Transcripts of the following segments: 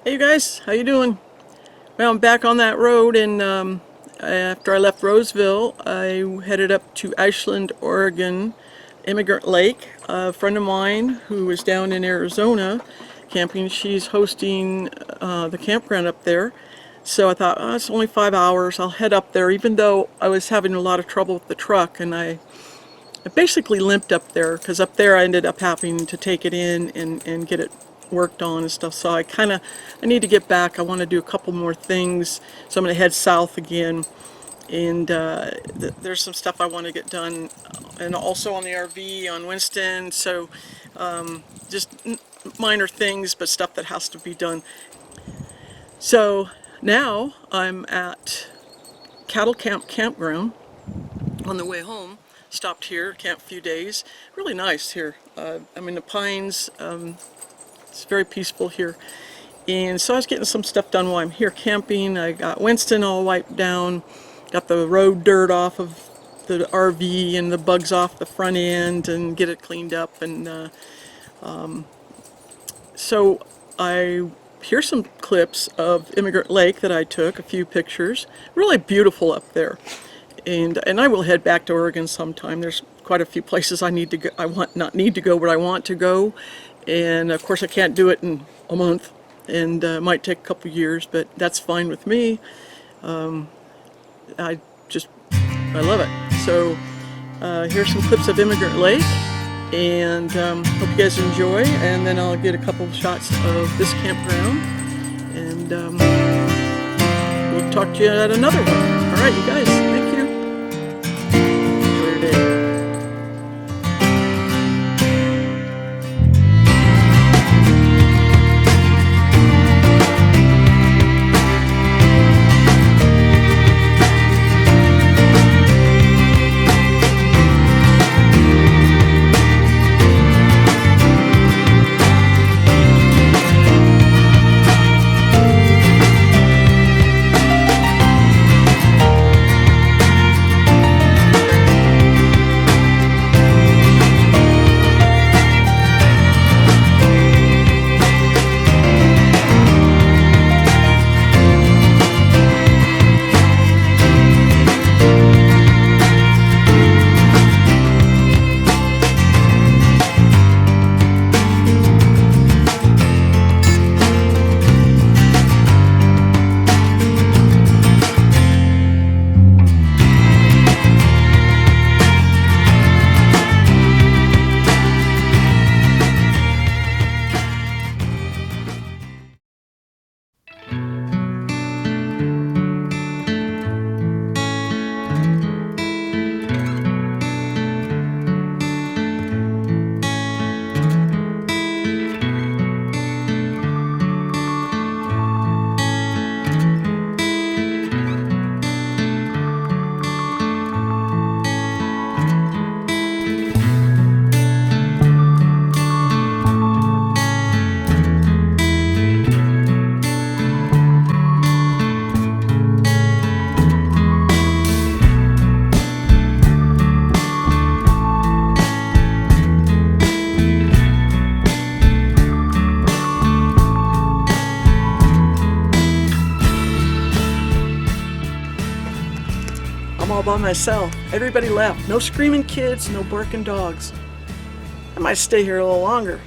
Hey you guys, how you doing? Well, I'm back on that road, and after I left Roseville, I headed up to Ashland, Oregon, Emigrant Lake. A friend of mine who is down in Arizona camping, she's hosting the campground up there. So I thought, oh, it's only 5 hours. I'll head up there, even though I was having a lot of trouble with the truck, and I basically limped up there because up there I ended up having to take it in and get it worked on and stuff. So I need to get back. I want to do a couple more things. So I'm going to head south again. And there's some stuff I want to get done. And also on the RV on Winston. So just minor things, but stuff that has to be done. So now I'm at Cattle Camp Campground on the way home. Stopped here, camped a few days. Really nice here. I'm in the pines. It's very peaceful here. And so I was getting some stuff done while I'm here camping. I got Winston all wiped down, got the road dirt off of the RV and the bugs off the front end and get it cleaned up. And so here's some clips of Emigrant Lake that I took, a few pictures. Really beautiful up there. And I will head back to Oregon sometime. There's quite a few places I need to go. Not need to go, but I want to go. And of course I can't do it in a month, and it might take a couple years, but that's fine with me. I love it. So here's some clips of Emigrant Lake, and hope you guys enjoy. And then I'll get a couple shots of this campground, and we'll talk to you at another one. All right, you guys. Thank you. Enjoy your day. I'm all by myself. Everybody left. No screaming kids, no barking dogs. I might stay here a little longer.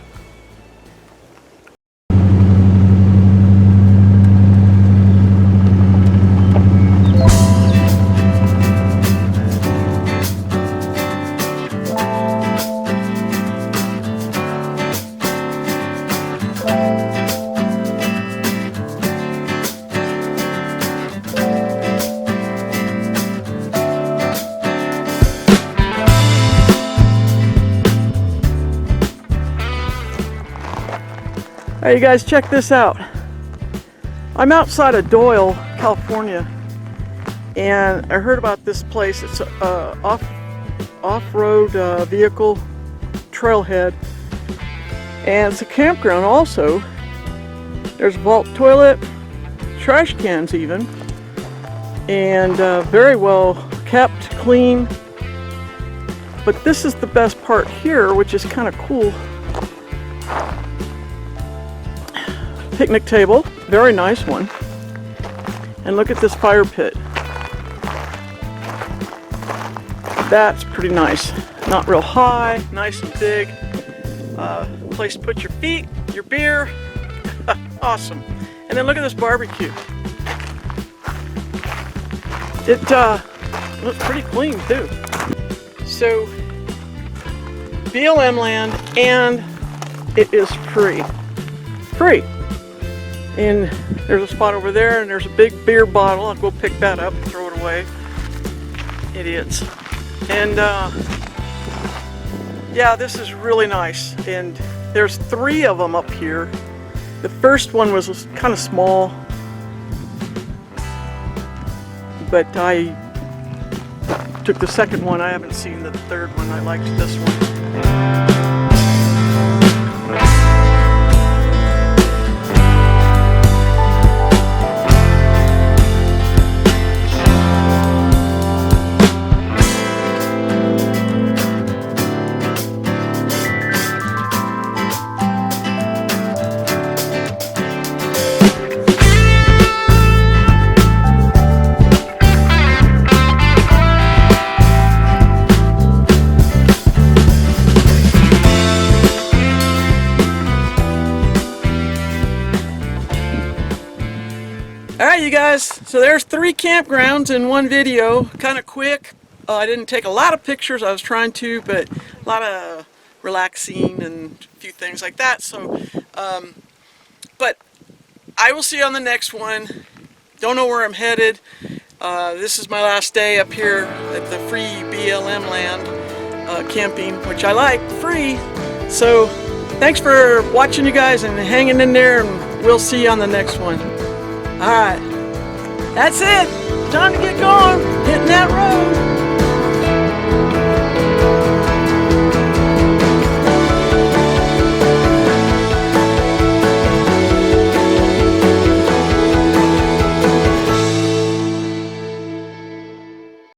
Hey, you guys, check this out. I'm outside of Doyle, California, and I heard about this place. It's a off-road vehicle trailhead, and it's a campground also. There's a vault toilet, trash cans even, and very well kept, clean. But this is the best part here, which is kind of cool. Picnic table, Very nice one. And look at this fire pit. That's pretty nice. Not real high, nice and big. Place to put your feet, your beer. Awesome. And then look at this barbecue. It looks pretty clean too. So, BLM land, and it is free. Free. And there's a spot over there, and there's a big beer bottle. I'll go pick that up and throw it away. Idiots. And yeah, this is really nice. And there's 3 of them up here. The first one was kind of small, but I took the second one. I haven't seen the third one. I liked this one. Alright, you guys, so there's 3 campgrounds in one video. Kind of quick. I didn't take a lot of pictures. I was trying to, but a lot of relaxing and a few things like that. So, but I will see you on the next one. Don't know where I'm headed. This is my last day up here at the free BLM land camping, which I like, free. So thanks for watching, you guys, and hanging in there, and we'll see you on the next one. Alright, that's it. Time to get going, hitting that road.